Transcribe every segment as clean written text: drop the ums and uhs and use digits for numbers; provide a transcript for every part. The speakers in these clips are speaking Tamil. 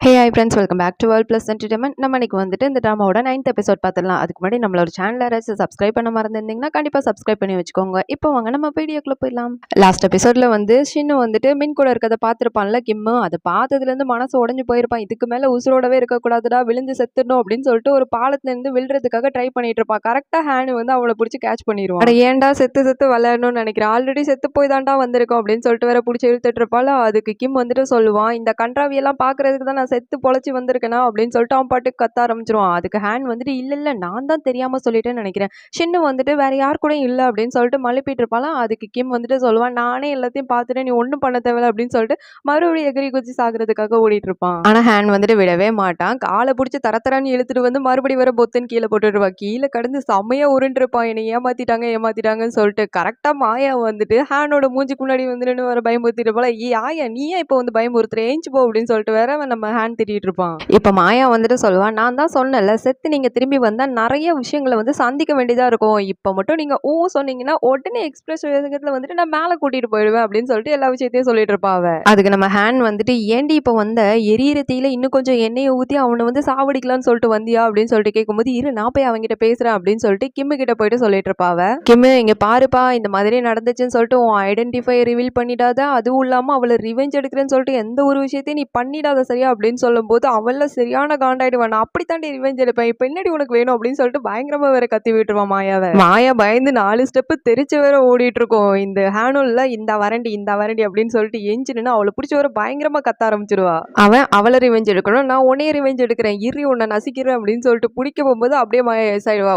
Hey hi friends, welcome back to world plus entertainment. நம்ம இன்னைக்கு வந்துட்டு இந்த ட்ராமாவோட 9th எபிசோட் பார்த்துடலாம். அதுக்கு முன்னாடி நம்மளோட சேனல் யாராச்சும் சப்ஸ்கிரைப் பண்ண மறந்துருந்தீங்கன்னா கண்டிப்பாக சப்ஸ்கிரைப் பண்ணி வச்சுக்கோங்க. இப்போ வாங்க நம்ம வீடியோக்குள்ளே போயிடலாம். லாஸ்ட் எபிசோட்ல வந்து ஷின்னு வந்துட்டு மின் கூட இருக்கிறத பார்த்துருப்பான்ல கிம்மு. அதை பார்த்ததுலேருந்து மனசு உடஞ்சு போயிருப்பான். இதுக்கு மேலே உசுரோடவே இருக்கக்கூடாதுடா, விழுந்து செத்துடணும் அப்படின்னு சொல்லிட்டு ஒரு பாலத்துலேருந்து விழுறதுக்காக ட்ரை பண்ணிட்டு இருப்பான். கரெக்டாக ஹேனு வந்து அவளை பிடிச்சி கேட்ச் பண்ணிடுவான். அட ஏன்டா செத்து செத்து விளையாடணும்னு நினைக்கிறேன், ஆல்ரெடி செத்து போய் தான்டா வந்திருக்கோம் அப்படின்னு சொல்லிட்டு வேற பிடிச்சி இழுத்துட்டு இருப்பாள். அதுக்கு கிம் வந்துட்டு சொல்லுவான், இந்த கன்றாவியெல்லாம் பார்க்கறதுக்கு தான் நான் செத்து பொழைச்சி வந்திருக்கேனா அப்படின்னு சொல்லிட்டு அவன் பாட்டுக்கு கத்த ஆரம்பிச்சிருவான். அதுக்கு ஹேன் வந்துட்டு இல்ல நான் தான் தெரியாம சொல்லிட்டேன்னு நினைக்கிறேன், ஷின்னு வந்துட்டு வேற யார் கூட இல்ல அப்படின்னு சொல்லிட்டு மழுப்பிட்டு இருப்பாலாம். அதுக்கு கிம் வந்துட்டு சொல்லுவான், நானே எல்லாத்தையும் பார்த்துட்டு நீ ஒன்றும் பண்ண தேவையில்ல அப்படின்னு சொல்லிட்டு மறுபடியும் எகிரி குச்சி சாகிறதுக்காக ஓடிட்டு இருப்பான். ஆனா ஹேன் வந்துட்டு விடவே மாட்டான். காலை பிடிச்சி தரத்தரான்னு இழுத்துட்டு வந்து மறுபடியும் வர பொத்துன்னு கீழே போட்டுருவான். கீழே கடந்து செம்மையா உருண்டு இருப்பான். என்னை ஏமாத்திட்டாங்கன்னு சொல்லிட்டு கரெக்டா மாயா வந்துட்டு ஹேனோட மூஞ்சிக்கு முன்னாடி வந்துட்டு வர பயமுறுத்திட்டு போல, ஆயா நீயே இப்போ வந்து பயமுறுத்துற, ஏஞ்சி போ அப்படின்னு சொல்லிட்டு வேற நம்ம ஹேன் திட்டிட்டு இருப்பான். இப்ப மாயா வந்துட்டு சொல்லுவான், நான் தான் சொன்னேன்ல செத்து நீங்க திரும்பி வந்தா நிறைய விஷயங்களை வந்து சந்திக்க வேண்டியதா இருக்கும். இப்ப மட்டும் நீங்க சொன்னீங்கன்னா உடனே எக்ஸ்பிரஸ் வேகத்துல வந்துட்டு நான் மேல கூட்டிட்டு போயிடுவேன் அப்படின்னு சொல்லிட்டு எல்லா விஷயத்தையும் சொல்லிட்டு இருப்பா அவ. அதுக்கு நம்ம ஹேன் வந்துட்டு ஏண்டி இப்ப வந்த எரியற தீயில இன்னும் கொஞ்சம் எண்ணெயை ஊத்தி அவனை வந்து சாவடிக்கலாம்னு சொல்லிட்டு வந்தியா அப்படின்னு சொல்லிட்டு கேட்கும்போது, இரு நான் போய் அவங்கிட்ட பேசுறேன் அப்படின்னு சொல்லிட்டு கிம்மு கிட்ட போயிட்டு சொல்லிட்டு இருப்பா அவ. கிம்மு இங்க பாருப்பா, இந்த மாதிரி நடந்துச்சுன்னு சொல்லிட்டு உன் ஐடென்டிஃபை ரிவீல் பண்ணிடாத, அதுவும் இல்லாம அவளை ரிவெஞ்ச் எடுக்கிறேன்னு சொல்லிட்டு எந்த ஒரு விஷயத்தையும் நீ பண்ணிடாத சரியா அப்படின்னு சொல்லும் போது அவள சரியான காண்டாயிடுவான். நான் அப்படித்தாண்டி ரிவெஞ்ச் எடுப்பேன், இப்ப என்னடி உனக்கு வேணும் அப்படின்னு சொல்லிட்டு பயங்கரமா வேற கத்தி விட்டுருவான் மாயாவை. மாயா பயந்து 4 ஸ்டெப் தெரிச்சு வேற ஓடிட்டு இருக்கும். இந்த ஹேனுல்ல இந்த வரண்டி அப்படின்னு சொல்லிட்டு எஞ்சினா அவளை பிடிச்சி வர பயங்கரமா கத்த ஆரம்பிச்சிருவா. அவன் அவளை ரிவெஞ்ச் எடுக்கணும், நான் உன்னைய ரிவெஞ்ச் எடுக்கிறேன், இரு உன்னை நசிக்கிறேன் அப்படின்னு சொல்லிட்டு பிடிக்க போகும்போது அப்படியே மாயா எஸ் ஆயிடுவா.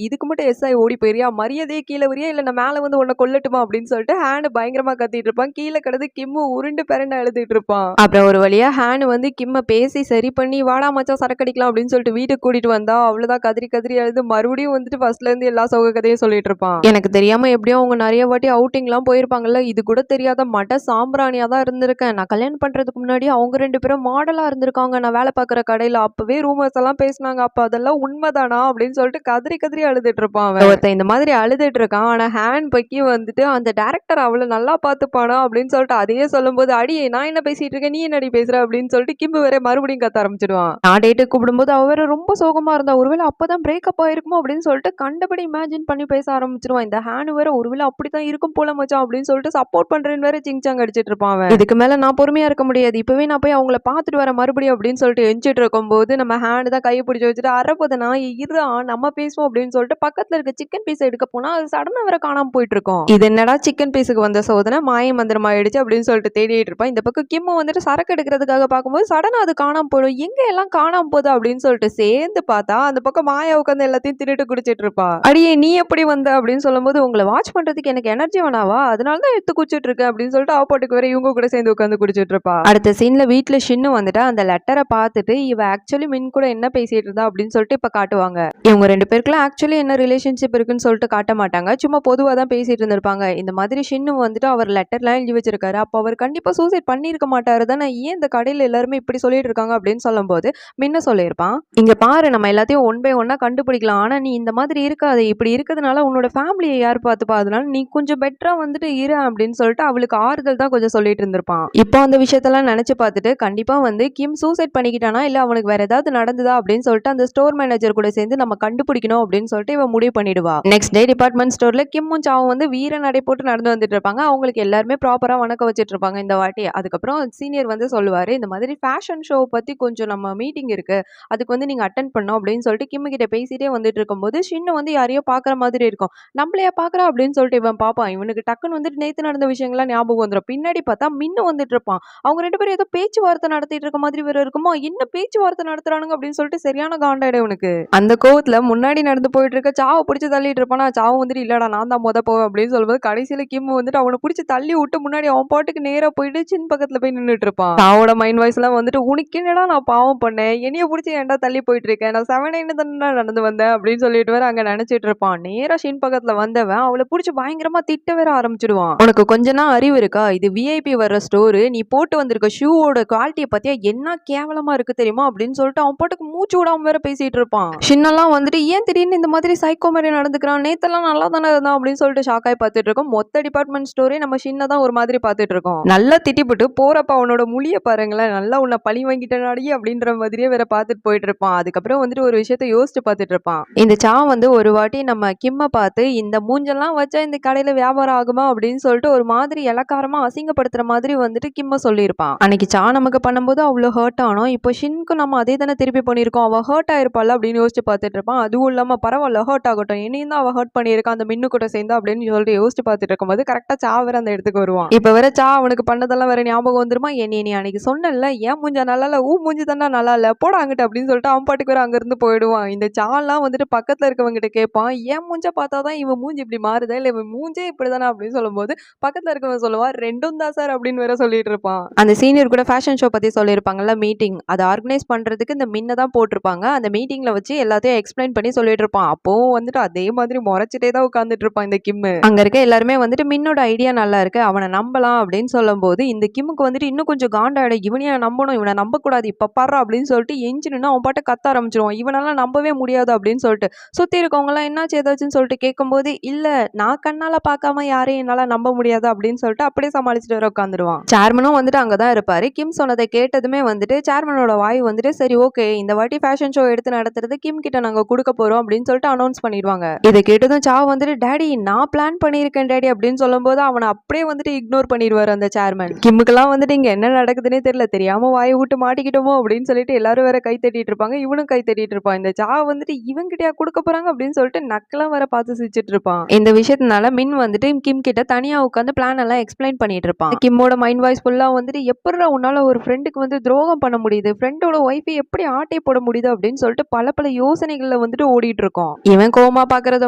இதுக்கு மட்டும் எஸ் ஆகி ஓடி போயிரியா, மரியாதையே கீழே வரியா இல்ல நான் மேல வந்து உன்னை கொல்லட்டுமா அப்படின்னு சொல்லிட்டு ஹேனு பயங்கரமா கத்திட்டு இருப்பான். கீழே கிடந்து கிம்மு உருண்டு பிறண்டு அழுதுட்டு இருப்பான். அப்புறம் ஒரு வழியா ஹேனு வந்து கிம்ம பேசி சரி பண்ணி வாடா மச்சான் சரக்கடிக்கலாம் அப்படின்னு சொல்லிட்டு வீட்டுக்கு கூட்டிட்டு வந்தா அவ்வளவுதான் கதறி கதறி அழுது மறுபடியும் வந்துட்டு ஃபர்ஸ்ட்ல இருந்து எல்லா சோக கதையும் சொல்லிட்டு இருப்பான். எனக்கு தெரியாம எப்படியும் அவங்க நிறைய வாட்டி அவுட்டிங்லாம் போயிருப்பாங்கல்ல, இது கூட தெரியாத மட சாம்பிராணியா தான் இருந்திருக்கேன். நான் கல்யாணம் பண்றதுக்கு முன்னாடி அவங்க 2 பேரும் மாடலா இருந்திருக்காங்க நான் வேலை பார்க்குற கடையில, அப்பவே ரூமர்ஸ் எல்லாம் பேசினாங்க, அப்ப அதெல்லாம் உண்மைதானா அப்படின்னு சொல்லிட்டு கதறி கதறி அழுதுட்டு இருப்பான். ஒருத்தன் இந்த மாதிரி அழுதுட்டு இருக்கான். ஆனா ஹேண்ட் பக்கி வந்துட்டு அந்த டேரக்டர் அவளை நல்லா பார்த்துப்பானா அப்படின்னு சொல்லிட்டு அதையே சொல்லும் போது, அடி நான் என்ன பேசிட்டு இருக்கேன் நீ என்னடி பேசுற அப்படின்னு சொல்லிட்டு கிம்பு வேற மறுபடியும் கத்த ஆரம்பிச்சிடுவான். நான் டேட்டுக்கு கூப்பிடும்போது அவர் ரொம்ப சோகமா இருந்தா, ஒருவேளை அப்பதான் பிரேக்கப் ஆயிருக்குமோ அப்படின்னு சொல்லிட்டு கண்டபடி இமேஜின் பண்ணி பேச ஆரம்பிச்சிருவான். இந்த ஹேனு வேற ஒருவேளை அப்படித்தான் இருக்கும் போல மச்சான் அப்படின்னு சொல்லிட்டு சப்போர்ட் பண்றேன்னு வேற சிங்சாங் அடிச்சிட்டு இருப்பான். இதுக்கு மேல நான் பொறுமையா இருக்க முடியாது, இப்பவே நான் போய் அவங்கள பாத்துட்டு வர மறுபடியும் அப்படின்னு சொல்லிட்டு எஞ்சிட்டு இருக்கும் போது நம்ம ஹேனு தான் கையை பிடிச்சி வச்சுட்டு அறப்போத நான் இருறா நம்ம பேசுவோம் அப்படின்னு சொல்லிட்டு பக்கத்துல இருக்க சிக்கன் பீஸ் எடுக்க போனா அது சடனா வேற காணாம போயிட்டு இருக்கும். இது என்னடா சிக்கன் பீஸுக்கு வந்த சோதனை மாய மந்திரம் ஆயிடுச்சு அப்படின்னு சொல்லிட்டு தேடிட்டு இருப்பான். இந்த பக்கம் கிம்மு வந்துட்டு சரக்கு எடுக்கிறதுக்காக பார்க்கும்போது சடனா அது காணாம போயிடும். எங்க எல்லாம் காணாம போகுது அப்படின்னு சொல்லிட்டு சேர்ந்து பார்த்தா அந்த பக்கம் மாயா உட்காந்து எல்லாத்தையும் திருட்டு குடிச்சிட்டு இருப்பா. அடியே நீ எப்படி வந்த அப்படின்னு சொல்லும்போது, உங்களை வாட்ச் பண்றதுக்கு எனக்கு எனர்ஜி வேணாவா, அதனால தான் எடுத்து குடிச்சிட்டு இருக்கேன் அப்படின்னு சொல்லிட்டு அவப்பாட்டுக்கு வேற இவங்க கூட சேர்ந்து உட்காந்து குடிச்சிட்டு இருப்பா. அடுத்த சீன்ல வீட்டுல ஷின்னு வந்துட்டு அந்த லெட்டரை பார்த்துட்டு இவ ஆக்சுவலி மின் கூட என்ன பேசிட்டு இருந்தா அப்படின்னு சொல்லிட்டு இப்ப காட்டுவாங்க. இவங்க 2 பேருக்குலாம் ஆக்சுவலி என்ன ரிலேஷன்ஷிப் இருக்குன்னு சொல்லிட்டு காட்ட மாட்டாங்க, சும்மா பொதுவா தான் பேசிட்டு இருந்திருப்பாங்க. இந்த மாதிரி ஷின்னு வந்துட்டு அவர் லெட்டர்லாம் எழுதி வச்சிருக்காரு, அப்ப அவர் கண்டிப்பா சூசைட் பண்ணிருக்க மாட்டாரு தானே, ஏன் இந்த கடையில எல்லாருமே இப்படி சொல்லிட்டு இருக்காங்க அப்படின்னு சொல்லும் போது மின்ன சொல்லியிருப்பான், இங்க பாரு நம்ம எல்லாத்தையும் ஒன் பை ஒன்னா கண்டுபிடிக்கலாம், ஆனா நீ இந்த மாதிரி இருக்காது, இப்படி இருக்கிறதுனால உன்னோட ஃபேமிலியை யார் பார்த்துப்பா, அதனால நீ கொஞ்சம் பெட்டரா வந்துட்டு இரு அப்படின்னு சொல்லிட்டு அவளுக்கு ஆறுதல் தான் கொஞ்சம் சொல்லிட்டு இருந்திருப்பான். இப்போ அந்த விஷயத்தெல்லாம் நினைச்சு பார்த்துட்டு கண்டிப்பா வந்து கிம் சூசைட் பண்ணிக்கிட்டானா இல்ல அவனுக்கு வேற ஏதாவது நடந்ததா அப்படின்னு சொல்லிட்டு அந்த ஸ்டோர் மேனேஜர் கூட சேர்ந்து நம்ம கண்டுபிடிக்கணும் அப்படின்னு சொல்லிட்டு இவன் முடிவு பண்ணிடுவா. நெக்ஸ்ட் டே டிபார்ட்மெண்ட் ஸ்டோர்ல கிம்மும் சாவும் வந்து வீர நடை போட்டு நடந்து வந்துட்டு இருப்பாங்க. அவங்களுக்கு எல்லாருமே ப்ராப்பரா வணக்கம் வச்சிட்டு இருப்பாங்க இந்த வாட்டி. அதுக்கப்புறம் சீனியர் வந்து சொல்லுவாரு, இந்த மாதிரி ஃபேஷன் ஷோ பத்தி கொஞ்சம் நம்ம மீட்டிங் இருக்கு, அதுக்கு வந்து நீங்க அட்டென்ட் பண்ணணும் அப்படின்னு சொல்லிட்டு கிம்மு கிட்ட பேசிட்டே வந்துட்டு இருக்கும்போது ஷின்னு வந்து யாரையோ பாக்குற மாதிரி இருக்கும். நம்மளையா பாக்குறா அப்படின்னு சொல்லிட்டு இவன் பாப்பான். இவனுக்கு டக்குன்னு வந்துட்டு நேத்து நடந்த விஷயங்கள்லாம் ஞாபகம் வந்துடும். பின்னாடி பார்த்தா மின்னு வந்துட்டு இருப்பான். அவங்க 2 பேரும் ஏதோ பேச்சுவார்த்தை நடத்திட்டு இருக்க மாதிரி வேற இருக்குமா, என்ன பேச்சுவார்த்தை நடத்துறானுங்க அப்படின்னு சொல்லிட்டு சரியான காண்டாயிடும் இவனுக்கு. அந்த கோவத்துல முன்னாடி நடந்து போயிட்டு இருக்க சாவை பிடிச்சி தள்ளிட்டு இருப்பானா, சாவும் வந்துட்டு இல்லடா நான் தான் முத போவேன் அப்படின்னு சொல்லும்போது கடைசியில கிம்மு வந்துட்டு அவனை பிடிச்சி தள்ளி விட்டு முன்னாடி அவன் பாட்டுக்கு நேரா போயிட்டு சின் பக்கத்துல போய் நின்றுட்டு இருப்பான். சாவோட மைண்ட் வாய்ஸ் எல்லாம் வந்துட்டு உனக்கு என்னடா நான் பாவம் பண்ணேன், என்னைய பிடிச்சி ஏன்டா தள்ளி போயிட்டு இருக்கேன், நான் 7 தானே நடந்து வந்தேன் அப்படின்னு சொல்லிட்டு வேற அங்க நினைச்சிட்டு இருப்பான். நேரா ஷின் பக்கத்துல வந்தவன் அவளை பிடிச்சி பயங்கரமா திட்ட வேற ஆரம்பிச்சிடுவான். உனக்கு கொஞ்ச நாள் அறிவு இருக்கா, இது விஐபி வர்ற ஸ்டோரு, நீ போட்டு வந்திருக்க ஷூவோட குவாலிட்டியை பத்தியா என்ன கேவலமா இருக்கு தெரியுமா அப்படின்னு சொல்லிட்டு அவன் பாட்டுக்கு மூச்சு விடாம வேற பேசிட்டு இருப்பான். ஷின்னெல்லாம் வந்துட்டு ஏன் திடீர்னு இந்த மாதிரி சைக்கோ மாதிரி நடந்துக்கிறான், நேத்தெல்லாம் நல்லா தானே இருந்தான் அப்படின்னு சொல்லிட்டு ஷாக்காய் பார்த்துட்டு இருக்கோம். மொத்த டிபார்ட்மெண்ட் ஸ்டோரே நம்ம ஷின்னை தான் ஒரு மாதிரி பார்த்துட்டு இருக்கோம். நல்லா திட்டிப்புட்டு போறப்ப அவனோட மொழியை பாருங்களேன், நல்லா உன்னை பழி வாங்கிட்டேனாடி அப்படின்ற மாதிரியே வேற பார்த்துட்டு போயிட்டு இருப்பான். அதுக்கப்புறம் வந்துட்டு ஒரு விஷயத்த யோசிச்சு பார்த்துட்டு இருப்பான். இந்த சா வந்து ஒரு வாட்டி நம்ம கிம்ம பார்த்து இந்த மூஞ்செல்லாம் வச்சா இந்த கடையில வியாபாரம் ஆகுமா அப்படின்னு சொல்லிட்டு ஒரு மாதிரி இளக்காரமா அசிங்கப்படுத்துற மாதிரி வந்துட்டு கிம்ம சொல்லியிருப்பான். அன்னைக்கு சா நமக்கு பண்ணும்போது அவ்வளோ ஹர்ட் ஆனோம். இப்போ ஷின்க்கு நம்ம அதே தானே திருப்பி பண்ணியிருக்கோம். அவ ஹர்ட் ஆயிருப்பாள் அப்படின்னு யோசிச்சு பார்த்துட்டு இருப்பான். அதுவும் இல்லாம பரவாயில்ல ஹர்ட் ஆகட்டும், என்னையும் தான் அவ ஹர்ட் பண்ணியிருக்கான் அந்த மின்னு கூட சேர்ந்து அப்படின்னு சொல்லிட்டு யோசிச்சு பார்த்துட்டு இருக்கும்போது கரெக்டா சா வேற அந்த இடத்துக்கு வருவான். இப்ப வேற சா அவனுக்கு பண்ணதெல்லாம் வேற ஞாபகம் வந்துருமா. நீ அன்னைக்கு சொன்னல ஏன் மூஞ்சா நல்லா இல்ல, மூஞ்சி தாண்டா நல்லா இல்ல, போடா அங்கிட்டு அப்படின்னு சொல்லிட்டு அவன் பாட்டுக்கு வேற அங்க இருந்து போயிடுவான். இந்த சாலாம் வந்துட்டு பக்கத்துல இருக்கவங்க கிட்ட கேட்பான், ஏன் மூஞ்சா பார்த்தாதான் இவன் மூஞ்சி இப்படி மாறுதா இல்ல இவன் மூஞ்சே இப்படிதானா அப்படின்னு சொல்லும்போது பக்கத்துல இருக்கவன் சொல்லுவா ரெண்டும் தான் சார் அப்படின்னு வேற சொல்லிட்டு இருப்பான். அந்த சீனியர் கூட ஃபேஷன் ஷோ பத்தி சொல்லியிருப்பாங்கல்ல மீட்டிங், அதை ஆர்கனைஸ் பண்றதுக்கு இந்த மின்ன தான் போட்டிருப்பாங்க. அந்த மீட்டிங்ல வச்சு எல்லாத்தையும் எக்ஸ்பிளைன் பண்ணி சொல்லிட்டு இருப்பான். அப்பவும் வந்துட்டு அதே மாதிரி முறைச்சிட்டே தான் உட்காந்துட்டு இருப்பான் இந்த கிம்மு. அங்க இருக்க எல்லாருமே வந்துட்டு மின்னோட ஐடியா நல்லா இருக்கு, அவனை நம்பலாம் அப்படின்னு சொல்லும் போது இந்த கிம்முக்கு வந்துட்டு இன்னும் கொஞ்சம் காண்டாயிடும். இவனையா நம்பணும், இவனை நம்ப கூடாது, இப்ப பாரு அப்படின்னு சொல்லிட்டு எஞ்சினுன்னா அவன் பாட்டு கத்த ஆரம்பிச்சிருவான். இவனெல்லாம் நம்பவே முடியாது அப்படின்னு சொல்லிட்டு சுத்தி இருக்கவங்க எல்லாம் என்னாச்சு ஏதாச்சுன்னு சொல்லிட்டு கேட்கும்போது இல்ல நான் கண்ணால பார்க்காம யாரையும் என்னால நம்ப முடியாது அப்படின்னு சொல்லிட்டு அப்படியே சமாளிச்சுட்டு வர உட்காந்துருவான். சேர்மனும் வந்துட்டு அங்கதான் இருப்பாரு. கிம் சொன்னதை கேட்டதுமே வந்துட்டு சேர்மனோட வாய் வந்துட்டு சரி ஓகே இந்த வாட்டி ஃபேஷன் ஷோ எடுத்து நடத்துறது கிம் கிட்ட நாங்க கொடுக்க போறோம் அப்படின்னு சொல்லிட்டு அனௌன்ஸ் பண்ணிடுவாங்க. இதை கேட்டதும் சா வந்துட்டு டாடி நான் பிளான் பண்ணியிருக்கேன் டாடி அப்படின்னு சொல்லும் போது அவனை அப்படியே வந்துட்டு இக்னோர் பண்ணிடுவாரு அந்த சேர்மன். கிம்முக்கெல்லாம் வந்துட்டு இங்க என்ன நடக்குதுன்னே தெரியல, தெரியாம வாயை விட்டு மாட்டிக்கிட்டோமோ அப்படின்னு சொல்லிட்டு எல்லாரும் வேற கை தட்டிட்டு இருப்பாங்க. இவனும் கை தட்டிட்டு இருப்பான். இந்த சா வந்துட்டு இவங்கிட்டயா கொடுக்க போறாங்க அப்படின்னு சொல்லிட்டு நக்கெல்லாம் வேற பார்த்து சிரிச்சிட்டு இருப்பான். இந்த விஷயத்தினால மின் வந்துட்டு கிம் கிட்ட தனியா உட்காந்து பிளான் எல்லாம் எக்ஸ்பிளைன் பண்ணிட்டு இருப்பான். கிம்மோட மைண்ட் வாய்ஸ் ஃபுல்லா வந்துட்டு எப்படிடா உன்னால ஒரு ஃப்ரெண்டுக்கு வந்து துரோகம் பண்ண முடியுது, ஃப்ரெண்டோட ஒய்ஃபை எப்படி ஆட்டை போட முடியுது அப்படின்னு சொல்லிட்டு பல யோசனைகள்ல வந்துட்டு ஓடிட்டு இருக்கோம். இவன் கோமா பாக்குறத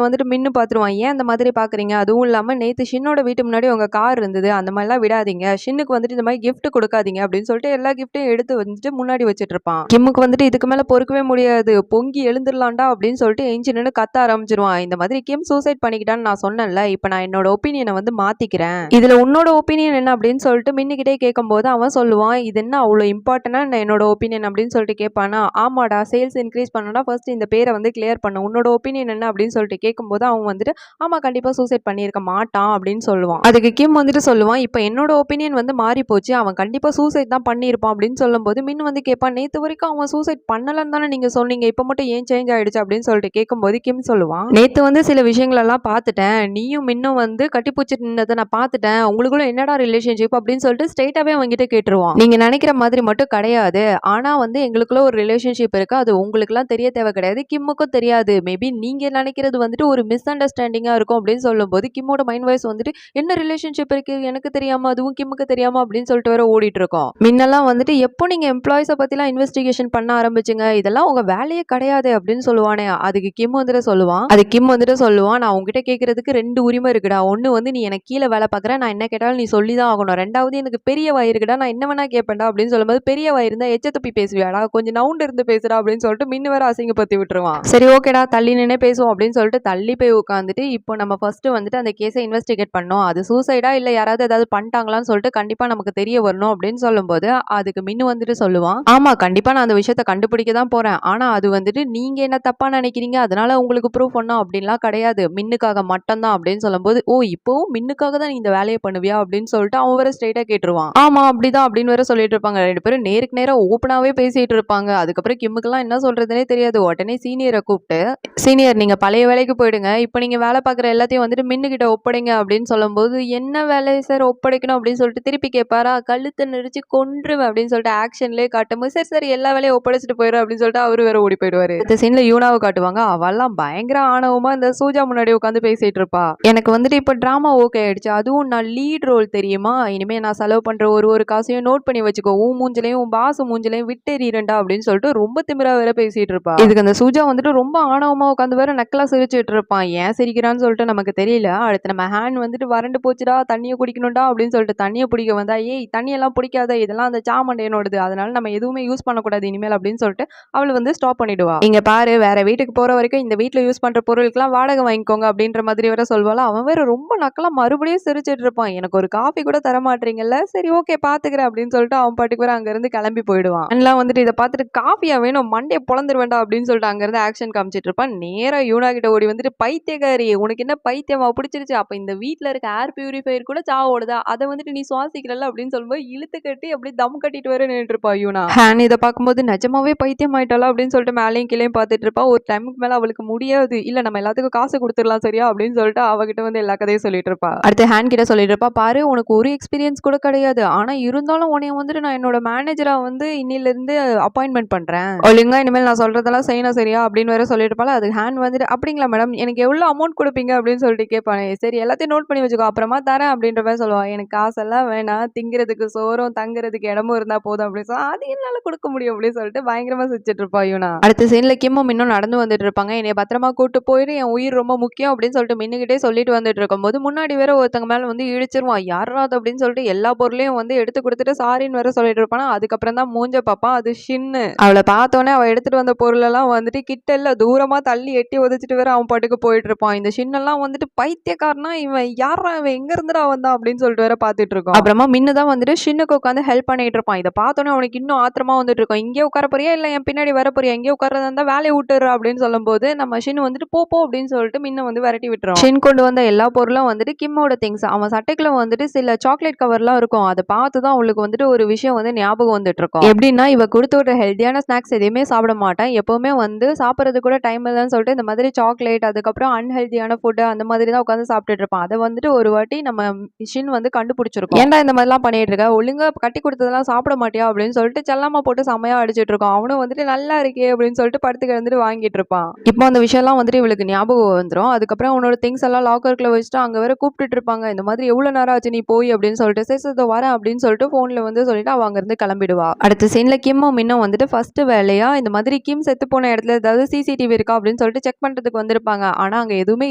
வந்துட்டு மின்னு பாத்துருவான். ஏன் அந்த மாதிரி பாக்குறீங்க, அதுவும் இல்லாம நேத்து ஷின்னோட வீட்டு முன்னாடி உங்க கார் இருந்தது, அந்த மாதிரி எல்லாம் விடாதீங்க, ஷின்னுக்கு வந்துட்டு இந்த மாதிரி கிஃப்ட் கொடுக்காதீங்க அப்படின்னு சொல்லிட்டு எல்லா கிஃப்ட்டையும் எடுத்து வந்துட்டு முன்னாடி வச்சிட்டு இருப்பான். கிம்முக்கு வந்துட்டு இதுக்கு மேல பொறுக்கவே முடியாது, பொங்கி எழுந்துடலாம்டா அப்படின்னு சொல்லிட்டு எஞ்சி நின்று கத்த ஆரம்பிச்சிருவான். இந்த மாதிரி கிம் சூசைட் பண்ணிக்கிட்டான்னு நான் சொன்னேன்ல, இப்ப நான் என்னோட ஒப்பீனியனை வந்து மாத்திக்கிறேன், இதுல உன்னோட ஒப்பீனியன் என்ன அப்படின்னு சொல்லிட்டு மின்னுகிட்டே கேட்கும் போது அவன் சொல்லுவான் இது என்ன அவ்வளவு இம்பார்ட்டன்டா என்னோட ஒப்பீனியன் அப்படின்னு சொல்லிட்டு கேட்பானா. ஆமாடா சேல்ஸ் இன்க்ரீஸ் பண்ணா ஃபர்ஸ்ட் இந்த பேரை வந்து கிளியர் பண்ண, உன்னோட ஒப்பீனியன் என்ன அப்படின்னு சொல்லிட்டு கேட்கும்போது அவன் வந்துட்டு ஆமா கண்டிப்பா சூசைட் பண்ணியிருக்க மாட்டான் அப்படின்னு சொல்லுவான். அதுக்கு கிம் வந்துட்டு சொல்லுவான் இப்ப என்னோட ஒப்பீனியன் வந்து மாறி போச்சு, அவன் கண்டிப்பா சூசைட் தான் பண்ணியிருப்பான் அப்படின்னு சொல்லும் போது மின் வந்து கேட்பான் நேத்து வரைக்கும் அவன் சூசைட் பண்ணலன்னு தானே நீங்க சொன்னீங்க, இப்ப மட்டும் ஏன் சேஞ்ச் ஆயிடுச்சு அப்படின்னு சொல்லிட்டு கேட்கும்போது கிம் சொல்லுவான் நேத்து வந்து சில விஷயங்கள் எல்லாம் பார்த்துட்டேன், நீயும் மின்னும் வந்து கட்டிப்பூச்சி நின்னதை நான் பார்த்துட்டேன், உங்களுக்குள்ள என்னடா ரிலேஷன்ஷிப் அப்படின்னு சொல்லிட்டு ஸ்ட்ரெயிட்டாவே அவங்ககிட்ட கேட்டுருவான். நீங்க நினைக்கிற மாதிரி மட்டும் கிடையாது, ஆனா வந்து எங்களுக்குள்ள ஒரு ரிலேஷன்ஷிப் இருக்கு, அது உங்களுக்குலாம் தெரிய தேவை கிடையாது, கிம்முக்கும் தெரியாது, மேபி நீங்க நினைக்கிறது வந்துட்டு ஒரு மிஸ் அண்டர்ஸ்டாண்டிங்கா இருக்கும் அப்படின்னு சொல்லும்போது கிம்மோட மைண்ட் வாய்ஸ் வந்துட்டு என்ன ரிலேஷன்ஷிப் இருக்கு எனக்கு தெரியாம அதுவும் கிம்முக்கு தெரியாம அப்படின்னு சொல்லிட்டு வேற ஓடிட்டு இருக்கோம். முன்னெல்லாம் வந்துட்டு எப்போ நீங்க எம்ப்ளாயிஸை பத்திலாம் இன்வெஸ்டிகேஷன் பண்ண ஆரம்பிச்சுங்க, இதெல்லாம் உங்க வேலையே கிடையாது அப்படின்னு சொல்லுவானே. அதுக்கு கிம் வந்துட்டு சொல்லுவான் நான் உங்ககிட்ட கேட்கறதுக்கு 2 உரிமை இருக்குடா, ஒன்னு வந்து நீ எனக்கு கீழே வேலை பார்க்குறேன், நான் என்ன கேட்டாலும் நீ சொல்லிதான் ஆகணும், ரெண்டாவது எனக்கு பெரிய வாய் இருக்குடா, நான் என்ன வேணா கேட்பேன்டா அப்படின்னு சொல்லும்போது பெரிய வாய் இருந்தா எச்ச துப்பி பேசுவியாடா, கொஞ்சம் நவுண்டு இருந்து பேசுறா அப்படின்னு சொல்லிட்டு மின்னு வேற அசிங்கப்படுத்தி விட்டுருவான். சரி ஓகேடா தள்ளி நின்னே பேசுவோம் அப்படின்னு சொல்லிட்டு தள்ளி போய் உட்காந்துட்டு இப்போ நம்ம ஃபர்ஸ்ட் வந்துட்டு அந்த கேஸை இன்வெஸ்டிகேட் பண்ணோம், அது சூசைடா இல்ல யாராவது ஏதாவது பண்ணிட்டாங்களான்னு சொல்லிட்டு கண்டிப்பா நமக்கு தெரிய வரணும் அப்படின்னு சொல்லும்போது அதுக்கு மின்னு வந்துட்டு சொல்லுவான் ஆமா கண்டிப்பா நான் அந்த விஷயத்தை கண்டுபிடிக்க தான் போறேன், ஆனா அது வந்துட்டு நீங்க என்ன தப்பா நினைக்கிறீங்க அதனால உங்களுக்கு ப்ரூஃப் பண்ணோம் அப்படின்லாம் கிடையாது, மின்னுக்காக மட்டும் தான் அப்படின்னு சொல்லும்போது ஓ இப்பவும் மின்னுக்காக தான் நீ இந்த வேலையை பண்ணுவியா அப்படின்னு சொல்லிட்டு அவன் வேற ஸ்ட்ரெயிட்டா கேட்டுருவான். ஆமா அப்படிதான் அப்படின்னு வேற சொல்லிட்டு இருப்பாங்க. 2 பேரும் நேருக்கு நேரம் ஓப்பனாவே பேசிட்டு இருப்பாங்க. அதுக்கப்புறம் கிம்முக்கெல்லாம் என்ன சொல்றதுனே தெரியாது. உடனே சீனியரை கூப்பிட்டு சீனியர் நீங்க பழைய வேலைக்கு போயிடுங்க, இப்போ நீங்க வேலை பார்க்குற எல்லாத்தையும் வந்துட்டு மின்னுகிட்ட ஒப்படைங்க அப்படின்னு சொல்லும்போது என்ன வேலையை சார் ஒப்படைக்கணும் அப்படின்னு சொல்லிட்டு திருப்பி கேட்பாரா. கழுத்தை நெரிச்சு கொன்றுவேன் அப்படின்னு சொல்லிட்டு ஆக்ஷன்லேயே காட்டும்போது சரி சரி எல்லா வேலையும் ஒப்படைச்சிட்டு போயிடும் அப்படின்னு சொல்லிட்டு அவரு வேற ஓடி போயிடுவாரு. இந்த சீன்ல யூனாவை காட்டுவாங்க. அவெல்லாம் பயங்கர ஆணவமா இந்த சூஜா முன்னாடி உட்காந்து பேசிட்டு இருப்பா. எனக்கு வந்துட்டு இப்போ டிராமா ஓகே ஆயிடுச்சு, அதுவும் நான் லீட் ரோல் தெரியுமா, இனிமே நான் செலவு பண்ற ஒரு காசையும் நோட் பண்ணி வச்சுக்கோ, உன் மூஞ்சிலையும் உன் பாசு மூஞ்சிலையும் விட்டேறிண்டா அப்படின்னு சொல்லிட்டு ரொம்ப திமிரா வேற பேசிட்டு இருப்பா. இதுக்கு அந்த சூஜா வந்துட்டு ரொம்ப ஆணவமா உட்காந்து வேற நக்கலா சிரிச்சுட்டு இருப்பான். ஏன் சிரிக்கிறான்னு சொல்லிட்டு நமக்கு தெரியல. அடுத்து நம்ம ஹேண்ட் வந்துட்டு வறண்டு போச்சுடா தண்ணியை குடிக்கணும்டா அப்படின்னு சொல்லிட்டு தண்ணியை பிடிக்க வந்தா ஏய் தண்ணியெல்லாம் பிடிக்காத, இதெல்லாம் அந்த சாமண்டையனோடது, அதனால நம்ம எதுவுமே யூஸ் பண்ணக்கூடாது இனிமேல் அப்படின்னு சொல்லிட்டு அவளை வந்து ஸ்டாப் பண்ணிடுவா. இங்க பாரு வேற வீட்டுக்கு போற வரைக்கும் இந்த வீட்டுல யூஸ் பண்ற பொருளுக்குலாம் வாடகை வாங்கிக்கோங்க அப்படின்ற மாதிரி வேற சொல்வாளா. அவன் வேற ரொம்ப நக்கலா மறுபடியும் சிரிச்சிட்டு இருப்பான். எனக்கு ஒரு காஃபி கூட தர மாட்டீங்கல்ல, சரி ஓகே பாத்துக்கிறேன் அப்படின்னு சொல்லிட்டு அவன் பாட்டுக்கு வேற அங்க இருந்து கிளம்பி போயிடுவான். எல்லாம் வந்துட்டு இதை பார்த்துட்டு காஃபியா வேணும் மண்டையை பொழந்துரு வேண்டாம் அப்படின்னு சொல்லிட்டு அங்க இருந்து ஆக்ஷன் காமிச்சிட்டு இருப்பான். நேரா யூனா கிட்ட ஓடி வந்துட்டு பைத்தியக்காரி உனக்கு என்ன பைத்தியமா பிடிச்சிருச்சு, அப்ப இந்த வீட்டுல இருக்க ஏர் பியூரிஃபையர் கூட சாவோடுதா, அதை வந்துட்டு நீ சுவாசிக்கிறல்ல அப்படின்னு சொல்லும்போது இழுத்து கட்டி அப்படி தம் கட்டிட்டு வர நின்று இருப்பா யூனா. ஹேன் இதை பார்க்கும்போது நிஜமாவே பைத்தியம் ஆயிட்டாளா அப்படின்னு சொல்லிட்டு மேலேயும் கீழேயும் பார்த்துட்டு இருப்பா. ஒரு டைமுக்கு மேல அவளுக்கு முடியாது, இல்ல நம்ம எல்லாத்துக்கும் காசு கொடுத்துடலாம் சரியா அப்படின்னு சொல்லிட்டு அவகிட்ட வந்து எல்லா கதையும் சொல்லிட்டு இருப்பா. அடுத்து ஹேன் கிட்ட சொல்லிட்டு இருப்பா, பாரு உனக்கு ஒரு எக்ஸ்பீரியன்ஸ் கூட கிடையாது, ஆனா இருந்தாலும் உன்னைய வந்துட்டு நான் என்னோட மேனேஜரா வந்து இன்னில இருந்து அப்பாயின்மெண்ட் பண்றேன், ஒழுங்கா இனிமேல் நான் சொல்றதெல்லாம் செய்யணும் சரியா அப்படின்னு வேற சொல்லிட்டு இருப்பாள். அது ஹேன் வந்துட்டு அப்படிங்களா மேடம், எனக்கு எவ்வளவு அமௌண்ட் கொடுப்பீங்க அப்படின்னு சொல்லிட்டு கேட்பானே. சரி எல்லாத்தையும் நோட் பண்ணி வச்சுக்கோ, அப்புறமா தரேன் அப்படின்ற மாதிரி சொல்லுவா. எனக்கு காசெல்லாம் வேணாம், திங்கிறதுக்கு சோறும் தங்குறதுக்கு இடமும் இருந்தா போதும் அப்படின்னு சொல்லி, அது என்னால கொடுக்க முடியும் அப்படின்னு சொல்லிட்டு பயங்கரமா சிரிச்சிட்டு இருப்பா யூனா. அடுத்த சீன்ல கிம்மும் இன்னும் நடந்து வந்துட்டு இருப்பாங்க. என்னைய பத்திரமா கூட்டு போயிரு, என் உயிர் ரொம்ப முக்கியம் அப்படின்னு சொல்லிட்டு மின்னுகிட்டே சொல்லிட்டு வந்துட்டு இருக்கும்போது முன்னாடி வேற ஒருத்தங்க மேல வந்து இழிச்சிருவான். யாரா அது அப்படின்னு சொல்லிட்டு எல்லா பொருளையும் வந்து எடுத்து கொடுத்துட்டு சாரின்னு வேற சொல்லிட்டு இருப்பானா. அதுக்கப்புறம் தான் மூஞ்ச பாப்பா, அது ஷின்னு. அவளை பார்த்தோன்னே அவ எடுத்துட்டு வந்த பொருள் எல்லாம் வந்துட்டு கிட்ட இல்ல தூரமா தள்ளி எட்டி உதச்சிட்டு வேற அவன் பாட்டுக்கு போயிட்டு இருப்பான். இந்த ஷின்னெல்லாம் வந்துட்டு பைத்தியக்காரனா, இவன் யாரா, இவன் எங்க இருந்துடா வந்தான் அப்படின்னு சொல்லிட்டு வேற பாத்துட்டு இருக்கோம். அப்புறமா மின்னு தான் வந்துட்டு ஷின்னுக்கு உட்காந்து ஹெல்ப் பண்ணிட்டு இருப்பான். இதை பார்த்தோன்னே அவனுக்கு இன்னும் ஆத்திரமா வந்துட்டு இருக்கும். இங்கே உட்கார போறியா இல்ல என் பின்னாடி வர போறியா, எங்கே உட்காரதா இருந்தா வேலையை விட்டுறா அப்படின்னு சொல்லும் போது நம்ம ஷின் வந்துட்டு போ அப்படின்னு சொல்லிட்டு மின்ன வந்து விரட்டி விட்டுரும். ஷின் கொண்டு வந்த எல்லா பொருளும் வந்துட்டு கிம்மோட திங்ஸ். அவன் சட்டைக்குள்ள வந்துட்டு சில சாக்லேட் கவர்லாம் இருக்கும். அதை பார்த்துதான் அவளுக்கு வந்துட்டு ஒரு விஷயம் வந்து ஞாபகம் வந்துட்டு இருக்கும். எப்படின்னா, இவ கொடுத்து விட்ட ஹெல்தியான ஸ்நாக்ஸ் எதையுமே சாப்பிட மாட்டான். எப்பவுமே வந்து சாப்பிட்றது கூட டைம் இல்லைன்னு சொல்லிட்டு இந்த மாதிரி சாக்லேட், அதுக்கப்புறம் அன்ஹெல்தியான ஃபுட் அந்த மாதிரி தான் உட்காந்து சாப்பிட்டுட்டு இருப்பான். அதை வந்துட்டு ஒரு வாட்டி நம்ம ஷின் வந்து கண்டுபிடிச்சிருக்கோம். ஏன்டா இந்த மாதிரிலாம் பண்ணிட்டு இருக்க, ஒழுங்கா கட்டி கொடுத்ததெல்லாம் சாப்பிட மாட்டியா அப்படின்னு சொல்லிட்டு செல்லமா போட்டு செமையா அடிச்சிட்டு இருக்கோம். அவனும் வந்துட்டு நல்லா இருக்கே அப்படின்னு சொல்லிட்டு படுத்து கிடந்துட்டு வாங்கிட்டு இருப்பான். இப்போ அந்த விஷயம்லாம் வந்துட்டு இவளுக்கு ஞாபகம் வந்துடும். அதுக்கப்புறம் அவனோட திங்ஸ் எல்லாம் லாக்கருக்குள்ள வச்சுட்டு அங்க வேற கூப்பிட்டு இருப்பாங்க. இந்த மாதிரி எவ்வளவு நேரம் ஆச்சு நீ போய் அப்படின்னு சொல்லிட்டு, சரி வரேன் அப்படின்னு சொல்லிட்டு போன்ல வந்து சொல்லிட்டு அவ அங்க இருந்து கிளம்பிடுவா. அடுத்த சீன்ல கிம்மும் மின்னும் வந்துட்டு ஃபர்ஸ்ட் வேலையா இந்த மாதிரி கிம் செத்து போன இடத்துல ஏதாவது சிசிடிவி இருக்கா அப்படின்னு சொல்லிட்டு செக் பண்றதுக்கு வந்திருப்பாங்க. ஆனா அங்க எதுவுமே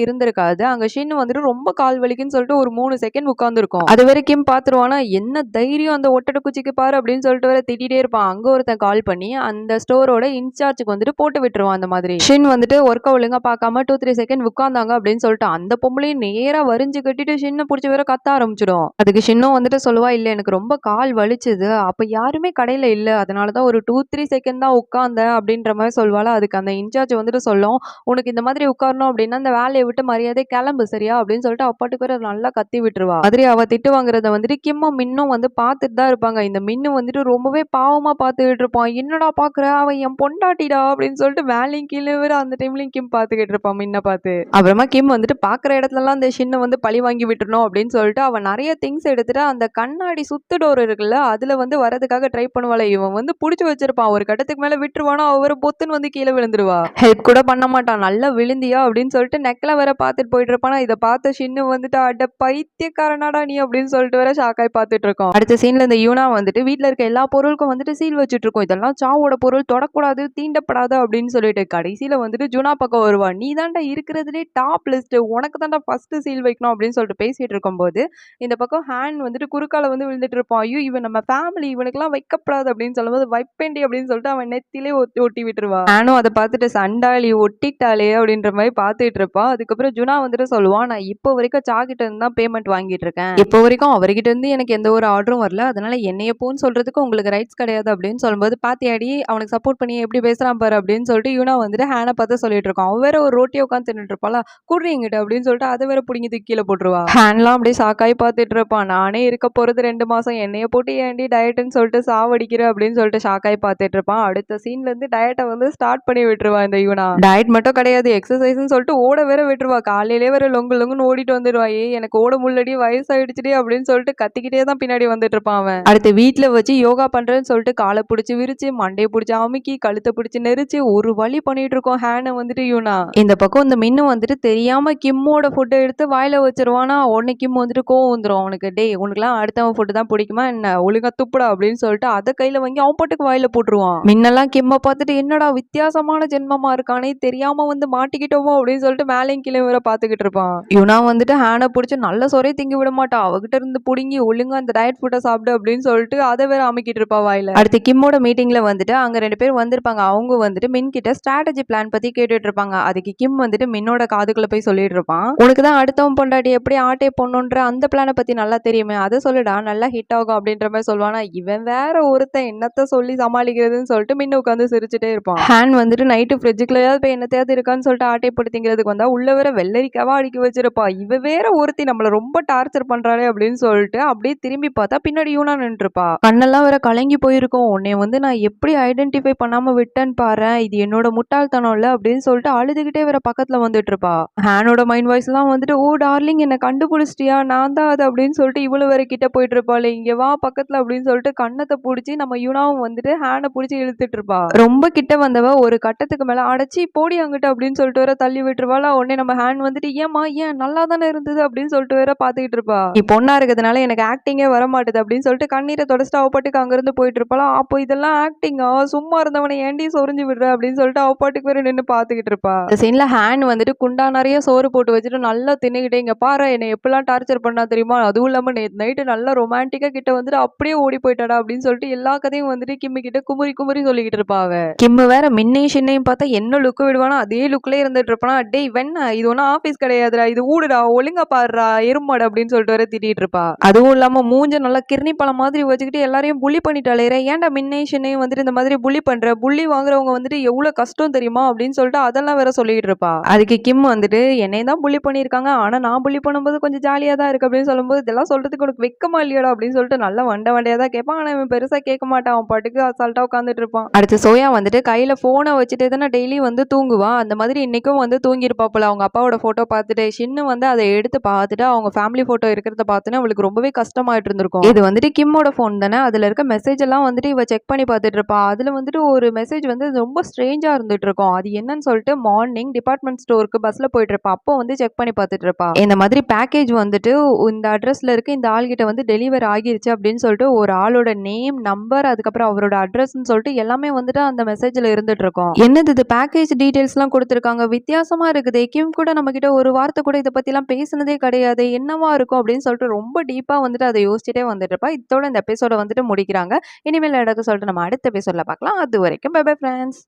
இருந்திருக்காது. அங்க ஷின் வந்துட்டு ரொம்ப கால் வலிக்குன்னு சொல்லிட்டு ஒரு 3 செகண்ட் உட்கார்ந்துருக்கும். அது வரை கிம் பாத்துருவானா, என்ன தைரியம் அந்த ஒட்டடை குச்சிக்கு பாரு அப்படின்னு சொல்லிட்டு வேற திட்டிட்டே இருப்பான். அங்க ஒருத்தன் கால் பண்ணி அந்த ஸ்டோரோட இன்சார்ஜுக்கு வந்துட்டு போட்டு விட்டுருவான். அந்த மாதிரி ஷின் வந்துட்டு ஒர்க்க ஒழுங்கா பார்க்காம 2-3 செகண்ட் உட்கார்ந்தாங்க அப்படின்னு சொல்லிட்டு அந்த பொம்பளையும் நேரா வரிஞ்சு கட்டிட்டு ஷின்ன புடிச்சு வேற கத்த ஆரம்பிச்சிடும். அதுக்கு ஷின்னும் வந்துட்டு சொல்லுவா, இல்ல எனக்கு ரொம்ப கால் வலிச்சுது, அப்ப யாருமே கடையில இல்ல, அதனாலதான் ஒரு 2-3 செகண்ட் தான் உட்கார்ந்தேன் அப்படின்ற மாதிரி சொல்வாளா. அதுக்கு அந்த இன்சார்ஜ் வந்துட்டு சொல்லும், உனக்கு இந்த மாதிரி உட்காரணும் அப்படின்னா அந்த வேலையை விட்டு மரியாதை கிளம்பு சரியா அப்படின்னு சொல்லிட்டு அப்பாட்டுக்கு வேற நல்லா கத்தி விட்டுருவா. மாதிரி அவ திட்டு வாங்குறத வந்துட்டு கிம்மும் மின்னும் வந்து பார்த்துட்டு தான் இருப்பாங்க. இந்த மின்னு வந்துட்டு ரொம்பவே பாவமா பார்த்துக்கிட்டு இருப்பான். என்னடா பாக்குற, அவன் என் பொண்டாட்டிடா அப்படின்னு சொல்லிட்டு மேலையும் கீழே வேற அந்த டைம்லயும் கிம் பார்த்துக்கிட்டு இருப்பான் மின்ன பார்த்து. அப்புறமா கிம் வந்துட்டு பாக்குற இடத்துல எல்லாம் அந்த ஷின்னை வந்து பழி வாங்கி விட்டுறணும் அப்படின்னு சொல்லிட்டு அவன் நிறைய திங்ஸ் எடுத்துட்டு அந்த கண்ணாடி சுத்து டோர் இருக்குல்ல அதுல வந்து வரதுக்காக ட்ரை பண்ணுவாள. இவன் வந்து புடிச்சு வச்சிருப்பான். ஒரு கட்டத்துக்கு மேல விட்டுருவானா அவர் பொத்துன்னு வந்து கீழே விழுந்துருவா. ஹெல்ப் கூட பண்ண மாட்டான். நல்லா விழுந்தியா அப்படின்னு சொல்லிட்டு நெக்ல வேற பார்த்துட்டு போயிட்டு இருப்பானா. இதை பார்த்த ஷின்னு வந்துட்டு அட பைத்தியக்காரனாடா நீ அப்படின்னு சொல்லிட்டு வேற ஷாக்காய் பார்த்துட்டு இருக்கோம். அடுத்த சீன்ல இந்த யூனா வந்துட்டு வீட்டுல இருக்க எல்லா பொருளுக்கும் வந்துட்டு சீல் வச்சுட்டு இருக்கோம். இதெல்லாம் சாவோட பொருள், தொடக்கூடாது, தீண்டப்படாது அப்படின்னு சொல்லிட்டு கடைசியில வந்துட்டு ஜூனா பக்கம் வருவா. நீ தாண்டா இருக்கிறதுலே டாப் லிஸ்ட், உனக்கு தாண்டா ஃபர்ஸ்ட் சீல் வைக்கணும் அப்படின்னு சொல்லிட்டு பேசிட்டு இருக்கும்போது இந்த பக்கம் ஹேண்ட் வந்துட்டு குறுக்கால வந்து விழுந்துட்டு இருப்பான். ஐயோ இவன் நம்ம ஃபேமிலி, இவனுக்குலாம் வைக்கப்படாது அப்படின்னு சொல்லும்போது வைப்பேண்டி அப்படின்னு சொல்லிட்டு அவன் நெத்திலே ஒட்டி விட்டுருவா. ஹேனும் அதை பார்த்துட்டு சண்டாளி ஒட்டிட்டாலே அப்படின்ற மாதிரி பார்த்துட்டு இருப்பான். அதுக்கப்புறம் ஜுனா வந்துட்டு சொல்லுவான், நான் இப்போ வரைக்கும் சாகிட்ட இருந்து தான் பேமெண்ட் வாங்கிட்டு இருக்கேன், இப்போ வரைக்கும் அவர்கிட்ட இருந்து எனக்கு எந்த ஒரு ஆர்டரும் வரல, அதனால என்னைய போன்னு சொல்றதுக்கு உங்களுக்கு ரைட்ஸ் கிடையாது அப்படின்னு சொல்லும்போது பாத்தியாடி அவனுக்கு சப்போர்ட் பண்ணி எப்படி பேசுறான் பாரு அப்படின்னு சொல்லிட்டு யூனா வந்துட்டு ஹேனை பார்த்து சொல்லிட்டு இருக்கான். அவன் வேற ஒரு ரோட்டியை உட்காந்து தின்னுட்டு இருப்பாளா, கூடுறீங்கிட்ட அப்படின்னு சொல்லிட்டு அதை வேற பிடிங்கி தூக்கி கீழே போட்டுருவா. ஹேன்லாம் அப்படியே சாக்காய் பார்த்துட்டு இருப்பான். நானே இருக்க போறது 2 மாசம், என்னைய போட்டு ஏண்டி டயட்னு சொல்லிட்டு சாவடிக்கிற அப்படின்னு சொல்லிட்டு ஷாக்காய் பார்த்துட்டு இருப்பான். அடுத்த சீன்ல இருந்து டயட்டை வந்து ஸ்டார்ட் பண்ணி விட்டுருவா இந்த யூனா. டயட் மட்டும் கிடையாது, எக்ஸசைஸ்னு சொல்லிட்டு ஓட வேற விட்டுருவா. காலையிலே வேற லொங்கு லொங்குன்னு ஓடிட்டு வந்துடுவா. எனக்கு ஓட முள்ளடி, வயசாயிடுச்சுடி அப்படின்னு சொல்லிட்டு கத்திக்கிட்டே தான் பின்னாடி வந்துட்டு இருப்பான் அவன். அடுத்து வீட்டுல வச்சு யோகா பண்றேன்னு சொல்லிட்டு காலை பிடிச்சி விரிச்சு மண்டையை பிடிச்சி அமுக்கி கழுத்தை பிடிச்சி நெரிச்சு ஒரு வழி பண்ணிட்டு இருக்கோம் ஹேனை வந்துட்டு யூனா. இந்த பக்கம் இந்த மின்னு வந்துட்டு தெரியாம கிம்மோட ஃபுட்டை எடுத்து வாயில வச்சிருவானா. உடனே கிம் வந்துட்டு கோவம் வந்துடும் அவனுக்கு. டே உனக்குலாம் அடுத்தவன் ஃபுட்டு தான் பிடிக்குமா என்ன, ஒழுங்கா துப்புடா அப்படின்னு சொல்லிட்டு அதை கையில வாங்கி அவன் பாட்டுக்கு வாயில போட்டுருவான். மின்னெல்லாம் கிம்ம பார்த்துட்டு என்னடா வித்தியாசமான ஜென்மமா இருக்கானே, தெரியாம வந்து மாட்டிக்கிட்டோமோ அப்படின்னு சொல்லிட்டு மேலையும் கீழே வேற பார்த்துக்கிட்டு இருப்பான். யுனா வந்துட்டு ஹேனை பிடிச்சி நல்ல சொரே திங்கி விட மாட்டா. அவகிட்ட இருந்து புடுங்கி ஒழுங்கா அந்த டயட் ஃபுட்டை சாப்பிடு அப்படின்னு சொல்லிட்டு அதை வேற அமைக்கிட்டு இருப்பா வாயில. அடுத்து கிம்மோட மீட்டிங்ல வந்துட்டு அங்க 2 பேர் வந்திருப்பாங்க. அவங்க வந்துட்டு மின் கிட்ட ஸ்ட்ராட்டஜி பிளான் பத்தி கேட்டுட்டு இருப்பாங்க. அதுக்கு கிம் வந்துட்டு மின்னோட காதுக்குள்ள போய் சொல்லிட்டு இருப்பான், உனக்கு தான் அடுத்தவன் பொண்டாட்டி எப்படி ஆட்டே பொண்ணுன்ற அந்த பிளானை பத்தி நல்லா தெரியுமே, அதை சொல்லுடா நல்லா ஹிட் ஆகும் அப்படின்ற மாதிரி சொல்லுவானா. இவன் வேற ஒருத்தன் என்னத்த சொல்லி சமாளிக்கிறதுன்னு சொல்லிட்டு மின்னு உட்காந்து சிரிச்சுட்டே இருப்பான். ஹேண்ட் வந்துட்டு நைட்டு ஃப்ரிட்ஜுக்குள்ளயாவது போய் என்னத்தையாவது இருக்கான்னு சொல்லிட்டு ஆட்டை படுத்திங்கிறதுக்கு வந்தா உள்ள வேற வெள்ளரிக்காவா அடுக்கி வச்சிருப்பா. இவ வேற ஒருத்தி நம்மள ரொம்ப டார்ச்சர் பண்றாளே அப்படின்னு சொல்லிட்டு அப்படியே திரும்பி பார்த்தா பின்னாடி யூனா நின்றுப்பா. கண்ணெல்லாம் வேற கலங்கி போயிருக்கும். உன்னைய வந்து நான் எப்படி ஐடென்டிஃபை பண்ணாம விட்டேன்னு பாரேன். இது என்னோட முட்டாள்தனம் இல்ல அப்படின்னு சொல்லிட்டு அழுதுகிட்டே வேற பக்கத்துல வந்துட்டு இருப்பா. ஹேனோட மைண்ட் வாய்ஸ்லாம் வந்துட்டு, "ஓ டார்லிங் என்ன கண்டுபிடிச்சிட்டியா? நான் தான் அது" அப்படின்னு சொல்லிட்டு இவளும் வேற கிட்ட போயிட்டு இருப்பாளே, "இங்க வா பக்கத்துல" அப்படின்னு சொல்லிட்டு கன்னத்த புடிச்சு நம்ம யுனாவும் வந்துட்டு ஹேன புடிச்சு இழுத்துட்டு இருப்பா. ரொம்ப கிட்ட வந்தவ ஒரு கட்டத்துக்கு மேல, "அடச்சி போடி அங்கிட்டு" அப்படின்னு சொல்லிட்டு வேற தள்ளி விட்டுருவாளா. உடனே நம்ம ஹேன் வந்துட்டு, "ஏம்மா ஏன் நல்லா தானே இருந்தது" அப்படின்னு சொல்லிட்டு வேற பாத்துக்கிட்டு இருப்பா. "நீ பொண்ணா இருக்கிறதுனால எனக்கு ஆக்டிங்கே வர மாட்டுது" அப்படின்னு சொல்லிட்டு கண்ணீரை தொடச்சிட்டு அவ பாட்டுக்கு அங்கிருந்து போயிட்டு இருப்பாளா. "அப்போ இதெல்லாம் ஆக்டிங்கா? சும்மா இருந்தவனை ஏன்டி சொரிஞ்சு விடுற" அப்படின்னு சொல்லிட்டு அவ பாட்டுக்கு வேற நின்னு பாத்துக்கிட்டு இருப்பா. இந்த சீன்ல ஹேன் வந்துட்டு குண்டா நிறைய சோறு போட்டு வச்சுட்டு நல்லா தின்னுகிட்டே, "இங்க பாரு என்னை எப்படிலாம் டார்ச்சர் பண்ணா தெரியுமா? அதுவும் இல்லாம நேத்து நைட்டு நல்லா ரொமான்டிக்கா கிட்ட வந்துட்டு அப்படியே ஓடி போயிட்டாடா" அப்படின்னு சொல்லிட்டு எல்லா கதையும் வந்துட்டு கிம்மி கிட்ட குமுறி குமுறி சொல்லிக்கிட்டு இருப்பா அவ. கிம்மு வேற மின்னையும் ஷின்னையும் பார்த்தா என்ன லுக் விடுவானோ அதே லுக்லயே இருந்துட்டு இருப்பானா. "டேய் வெண்ண இது ஒன்னும் ஆபீஸ் கிடையாதுடா, இது ஊடுடா, ஒழுங்கா பாருடா எருமாடு" அப்படின்னு சொல்லிட்டு வேற திட்டிட்டு இருப்பா. அதுவும் இல்லாம மூஞ்ச நல்லா கிர்னி பழம் மாதிரி வச்சுக்கிட்டு எல்லாரையும் புள்ளி பண்ணிட்டு அலையற. "ஏன்டா மின்னையும் ஷின்னையும் வந்துட்டு இந்த மாதிரி புள்ளி பண்ற? புள்ளி வாங்குறவங்க வந்துட்டு எவ்வளவு கஷ்டம் தெரியுமா" அப்படின்னு சொல்லிட்டு அதெல்லாம் வேற சொல்லிட்டு இருப்பா. அதுக்கு கிம் வந்துட்டு, "என்னைய தான் புள்ளி பண்ணியிருக்காங்க, ஆனா நான் புள்ளி பண்ணும்போது கொஞ்சம் ஜாலியா தான் இருக்கு" அப்படின்னு சொல்லும்போது, "இதெல்லாம் சொல்றதுக்கு உனக்கு வெக்கமா இல்லையாடா" அப்படின்னு சொல்லிட்டு நல்லா வண்டையா தான் கேட்பான். ஆனா இவன் பெருசா கேட்க மாட்டான். அவன் பாட்டுக்கு அசால்ட்டா உட்காந்துட்டு இருப்பான். அடுத்து சோயா வந்துட்டு கையில போனை வச்சுட்டு தானே டெய்லி வந்து தூங்குவா. அந்த மாதிரி இன்னைக்கும் வந்து தூங்கியிருப்பா போல. அவங்க அப்பாவோட போட்டோ பார்த்துட்டு ஷின்னு வந்து அதை எடுத்து பார்த்துட்டு அவங்க ஃபேமிலி போட்டோ இருக்கிறத பார்த்துன்னு அவளுக்கு ரொம்பவே கஷ்டமாயிட்டு இருந்திருக்கும். இது வந்துட்டு கிம்மோட போன் தானே, அதுல இருக்க மெசேஜ் எல்லாம் வந்துட்டு இவ செக் பண்ணி பார்த்துட்டு இருப்பா. அதுல வந்துட்டு ஒரு மெசேஜ் வந்து ரொம்ப ஸ்ட்ரேஞ்சா இருந்துட்டு இருக்கும். அது என்னன்னு சொல்லிட்டு மார்னிங் டிபார்ட்மெண்ட் ஸ்டோருக்கு பஸ்ல போயிட்டு இருப்பா. அப்போ வந்து செக் பண்ணி பார்த்துட்டு இருப்பா. இந்த மாதிரி பேக்கேஜ் வந்துட்டு இந்த அட்ரஸ்ல இருக்கு, இந்த ஆள்கிட்ட வந்து டெலிவர் ஆகிருச்சு அப்படின்னு சொல்லிட்டு ஒரு ஆளோட நேம், நம்பர், அதுக்கப்புறம் அவரோட அட்ரஸ்ன்னு சொல்லிட்டு எல்லாமே வந்துட்டு அந்த மெசேஜ்ல இருந்துட்டு இருக்கும். என்னது இது பேக்கேஜ் டீடைல்ஸ்லாம் கொடுத்துருக்காங்க, வித்தியாசமா இருக்குதே, கிம் கூட நம்ம கிட்ட ஒரு வார்த்தை கூட இதை பத்திலாம் பேசினதே கிடையாது, என்னவா இருக்கும் அப்படின்னு சொல்லிட்டு ரொம்ப டீப்பா வந்துட்டு அதை யோசிச்சுட்டே வந்துட்டு இருப்பா. இதோட இந்த எபிசோட வந்துட்டு முடிக்கிறாங்க. இனிமேல் நடக்க சொல்லிட்டு நம்ம அடுத்த எபிசோட்ல பார்க்கலாம். அது வரைக்கும் பை பை ஃப்ரெண்ட்ஸ்.